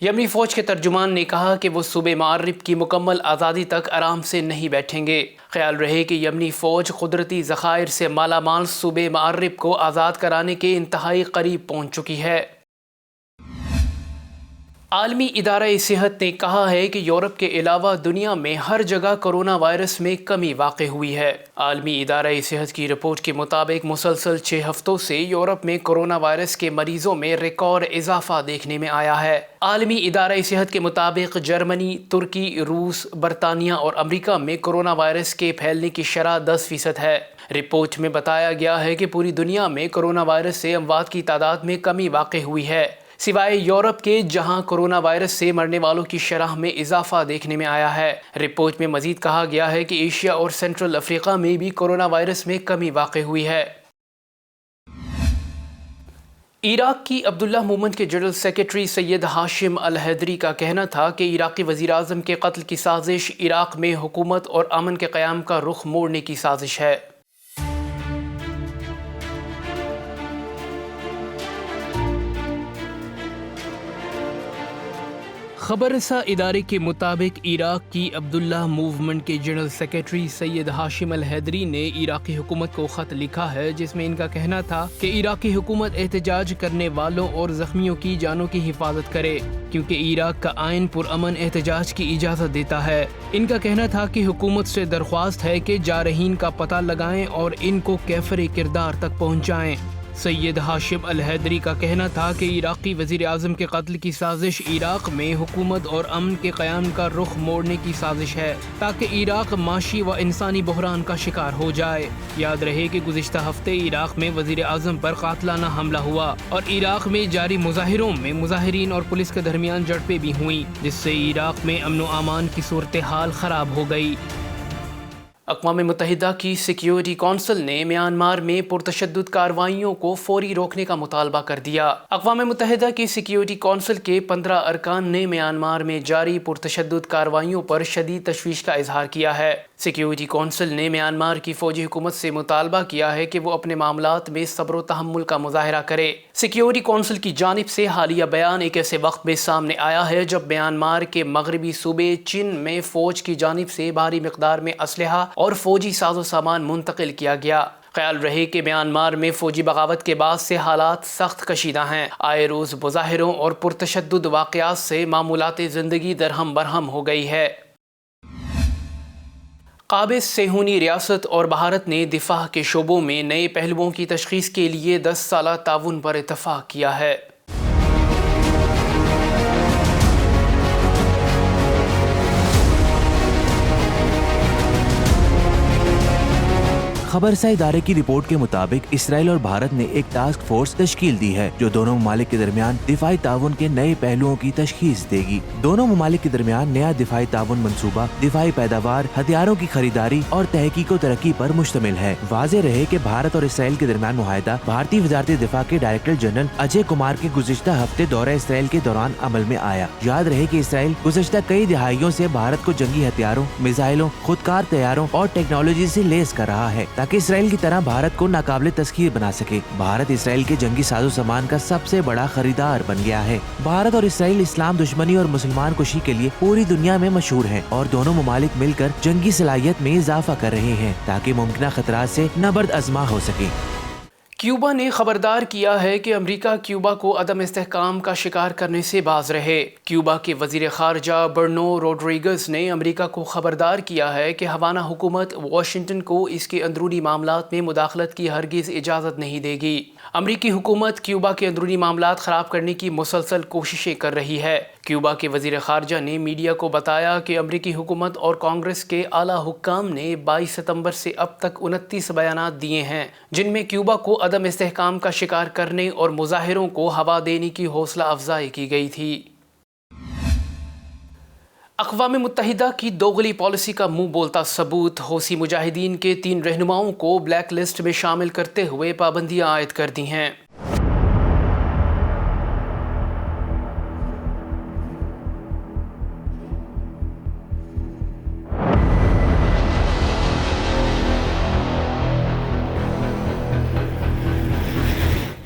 یمنی فوج کے ترجمان نے کہا کہ وہ صوبے معرب کی مکمل آزادی تک آرام سے نہیں بیٹھیں گے۔ خیال رہے کہ یمنی فوج قدرتی ذخائر سے مالا مال صوبے معرب کو آزاد کرانے کے انتہائی قریب پہنچ چکی ہے۔ عالمی ادارہ صحت نے کہا ہے کہ یورپ کے علاوہ دنیا میں ہر جگہ کرونا وائرس میں کمی واقع ہوئی ہے۔ عالمی ادارہ صحت کی رپورٹ کے مطابق مسلسل 6 ہفتوں سے یورپ میں کرونا وائرس کے مریضوں میں ریکارڈ اضافہ دیکھنے میں آیا ہے۔ عالمی ادارہ صحت کے مطابق جرمنی، ترکی، روس، برطانیہ اور امریکہ میں کرونا وائرس کے پھیلنے کی شرح 10% ہے۔ رپورٹ میں بتایا گیا ہے کہ پوری دنیا میں کرونا وائرس سے اموات کی تعداد میں کمی واقع ہوئی ہے، سوائے یورپ کے جہاں کرونا وائرس سے مرنے والوں کی شرح میں اضافہ دیکھنے میں آیا ہے۔ رپورٹ میں مزید کہا گیا ہے کہ ایشیا اور سینٹرل افریقہ میں بھی کرونا وائرس میں کمی واقع ہوئی ہے۔ عراق کی عبداللہ مومنٹ کے جنرل سیکرٹری سید ہاشم الحیدری کا کہنا تھا کہ عراقی وزیر اعظم کے قتل کی سازش عراق میں حکومت اور امن کے قیام کا رخ موڑنے کی سازش ہے۔ خبر رساں ادارے کے مطابق عراق کی عبداللہ موومنٹ کے جنرل سیکرٹری سید ہاشم الحیدری نے عراقی حکومت کو خط لکھا ہے، جس میں ان کا کہنا تھا کہ عراقی حکومت احتجاج کرنے والوں اور زخمیوں کی جانوں کی حفاظت کرے، کیونکہ عراق کا آئین پرامن احتجاج کی اجازت دیتا ہے۔ ان کا کہنا تھا کہ حکومت سے درخواست ہے کہ جارحین کا پتہ لگائیں اور ان کو کیفر کردار تک پہنچائیں۔ سید ہاشم الحیدری کا کہنا تھا کہ عراقی وزیر اعظم کے قتل کی سازش عراق میں حکومت اور امن کے قیام کا رخ موڑنے کی سازش ہے، تاکہ عراق معاشی و انسانی بحران کا شکار ہو جائے۔ یاد رہے کہ گزشتہ ہفتے عراق میں وزیر اعظم پر قاتلانہ حملہ ہوا اور عراق میں جاری مظاہروں میں مظاہرین اور پولیس کے درمیان جھڑپیں بھی ہوئیں، جس سے عراق میں امن و امان کی صورتحال خراب ہو گئی۔ اقوام متحدہ کی سیکیورٹی کونسل نے میانمار میں پرتشدد کارروائیوں کو فوری روکنے کا مطالبہ کر دیا۔ اقوام متحدہ کی سیکیورٹی کونسل کے 15 ارکان نے میانمار میں جاری پرتشدد کارروائیوں پر شدید تشویش کا اظہار کیا ہے۔ سیکیورٹی کونسل نے میانمار کی فوجی حکومت سے مطالبہ کیا ہے کہ وہ اپنے معاملات میں صبر و تحمل کا مظاہرہ کرے۔ سیکیورٹی کونسل کی جانب سے حالیہ بیان ایک ایسے وقت میں سامنے آیا ہے جب میانمار کے مغربی صوبے چن میں فوج کی جانب سے بھاری مقدار میں اسلحہ اور فوجی ساز و سامان منتقل کیا گیا۔ خیال رہے کہ میانمار میں فوجی بغاوت کے بعد سے حالات سخت کشیدہ ہیں۔ آئے روز مظاہروں اور پرتشدد واقعات سے معمولات زندگی درہم برہم ہو گئی ہے۔ قابض صہیونی ریاست اور بھارت نے دفاع کے شعبوں میں نئے پہلوؤں کی تشخیص کے لیے 10 سالہ تعاون پر اتفاق کیا ہے۔ خبرسہ ادارے کی رپورٹ کے مطابق اسرائیل اور بھارت نے ایک ٹاسک فورس تشکیل دی ہے جو دونوں ممالک کے درمیان دفاعی تعاون کے نئے پہلوؤں کی تشخیص دے گی۔ دونوں ممالک کے درمیان نیا دفاعی تعاون منصوبہ دفاعی پیداوار، ہتھیاروں کی خریداری اور تحقیق و ترقی پر مشتمل ہے۔ واضح رہے کہ بھارت اور اسرائیل کے درمیان معاہدہ بھارتی وزارت دفاع کے ڈائریکٹر جنرل اجے کمار کے گزشتہ ہفتے دورہ اسرائیل کے دوران عمل میں آیا۔ یاد رہے کہ اسرائیل گزشتہ کئی دہائیوں سے بھارت کو جنگی ہتھیاروں، میزائلوں، خودکار طیاروں اور ٹیکنالوجی سے لیس کر رہا ہے تاکہ اسرائیل کی طرح بھارت کو ناقابل تسخیر بنا سکے۔ بھارت اسرائیل کے جنگی ساز و سامان کا سب سے بڑا خریدار بن گیا ہے۔ بھارت اور اسرائیل اسلام دشمنی اور مسلمان کشی کے لیے پوری دنیا میں مشہور ہیں اور دونوں ممالک مل کر جنگی صلاحیت میں اضافہ کر رہے ہیں تاکہ ممکنہ خطرات سے نبرد آزما ہو سکے۔ کیوبا نے خبردار کیا ہے کہ امریکہ کیوبا کو عدم استحکام کا شکار کرنے سے باز رہے۔ کیوبا کے وزیر خارجہ برنو روڈریگز نے امریکہ کو خبردار کیا ہے کہ ہوانا حکومت واشنگٹن کو اس کے اندرونی معاملات میں مداخلت کی ہرگز اجازت نہیں دے گی۔ امریکی حکومت کیوبا کے اندرونی معاملات خراب کرنے کی مسلسل کوششیں کر رہی ہے۔ کیوبا کے وزیر خارجہ نے میڈیا کو بتایا کہ امریکی حکومت اور کانگریس کے اعلیٰ حکام نے 22 ستمبر سے اب تک 29 بیانات دیے ہیں جن میں کیوبا کو عدم استحکام کا شکار کرنے اور مظاہروں کو ہوا دینے کی حوصلہ افزائی کی گئی تھی۔ اقوام متحدہ کی دوغلی پالیسی کا منہ بولتا ثبوت، حوثی مجاہدین کے 3 رہنماؤں کو بلیک لسٹ میں شامل کرتے ہوئے پابندیاں عائد کر دی ہیں۔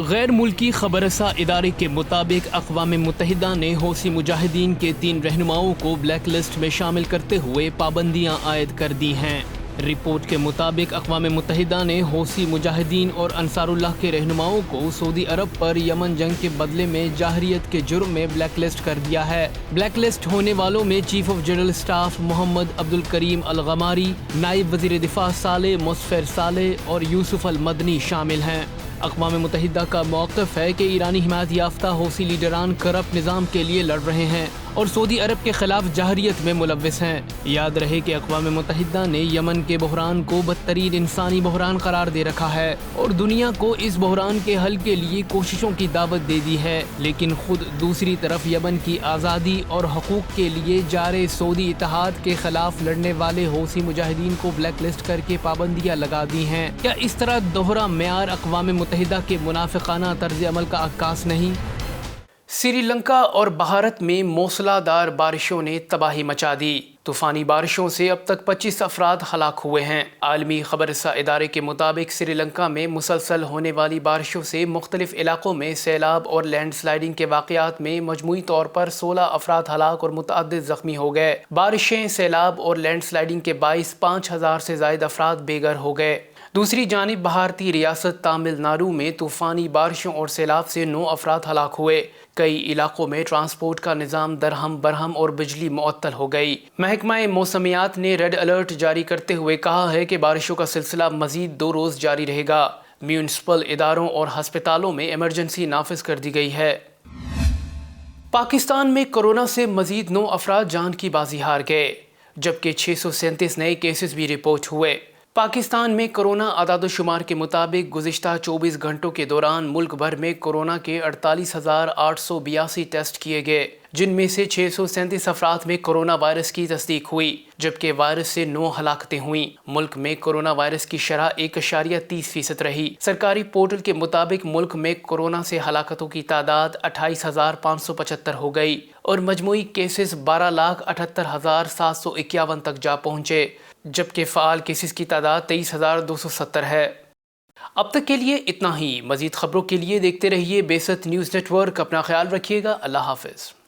غیر ملکی خبر رساں ادارے کے مطابق اقوام متحدہ نے حوثی مجاہدین کے 3 رہنماؤں کو بلیک لسٹ میں شامل کرتے ہوئے پابندیاں عائد کر دی ہیں۔ رپورٹ کے مطابق اقوام متحدہ نے حوثی مجاہدین اور انصار اللہ کے رہنماؤں کو سعودی عرب پر یمن جنگ کے بدلے میں جارحیت کے جرم میں بلیک لسٹ کر دیا ہے۔ بلیک لسٹ ہونے والوں میں چیف آف جنرل اسٹاف محمد عبدالکریم الغماری، نائب وزیر دفاع صالح مصفر صالح اور یوسف المدنی شامل ہیں۔ اقوام متحدہ کا موقف ہے کہ ایرانی حمایت یافتہ حوثی لیڈران کرپٹ نظام کے لیے لڑ رہے ہیں اور سعودی عرب کے خلاف جارحیت میں ملوث ہیں۔ یاد رہے کہ اقوام متحدہ نے یمن کے بحران کو بدترین انسانی بحران قرار دے رکھا ہے اور دنیا کو اس بحران کے حل کے لیے کوششوں کی دعوت دے دی ہے، لیکن خود دوسری طرف یمن کی آزادی اور حقوق کے لیے جارے سعودی اتحاد کے خلاف لڑنے والے حوثی مجاہدین کو بلیک لسٹ کر کے پابندیاں لگا دی ہیں۔ کیا اس طرح دوہرا معیار اقوام متحدہ کے منافقانہ طرز عمل کا عکاس نہیں؟ سری لنکا اور بھارت میں موسلا دھار بارشوں نے تباہی مچا دی۔ طوفانی بارشوں سے اب تک 25 افراد ہلاک ہوئے ہیں۔ عالمی خبر رساں ادارے کے مطابق سری لنکا میں مسلسل ہونے والی بارشوں سے مختلف علاقوں میں سیلاب اور لینڈ سلائڈنگ کے واقعات میں مجموعی طور پر 16 افراد ہلاک اور متعدد زخمی ہو گئے۔ بارشیں، سیلاب اور لینڈ سلائڈنگ کے باعث 5000 سے زائد افراد بے گھر ہو گئے۔ دوسری جانب بھارتی ریاست تامل ناڈو میں طوفانی بارشوں اور سیلاب سے 9 افراد ہلاک ہوئے۔ کئی علاقوں میں ٹرانسپورٹ کا نظام درہم برہم اور بجلی معطل ہو گئی۔ محکمہ موسمیات نے ریڈ الرٹ جاری کرتے ہوئے کہا ہے کہ بارشوں کا سلسلہ مزید 2 روز جاری رہے گا۔ میونسپل اداروں اور ہسپتالوں میں ایمرجنسی نافذ کر دی گئی ہے۔ پاکستان میں کورونا سے مزید 9 افراد جان کی بازی ہار گئے، جبکہ 637 نئے کیسز بھی رپورٹ ہوئے۔ پاکستان میں کورونا اعداد و شمار کے مطابق گزشتہ 24 گھنٹوں کے دوران ملک بھر میں کورونا کے 48,882 ٹیسٹ کیے گئے، جن میں سے 637 افراد میں کورونا وائرس کی تصدیق ہوئی، جبکہ وائرس سے 9 ہلاکتیں ہوئیں۔ ملک میں کورونا وائرس کی شرح 1.30% رہی۔ سرکاری پورٹل کے مطابق ملک میں کورونا سے ہلاکتوں کی تعداد 28,575 ہو گئی اور مجموعی کیسز 12,78,751 تک جا پہنچے، جبکہ فعال کیسز کی تعداد 23,270 ہے۔ اب تک کے لیے اتنا ہی۔ مزید خبروں کے لیے دیکھتے رہیے بے ست نیوز نیٹ ورک۔ اپنا خیال رکھیے گا۔ اللہ حافظ۔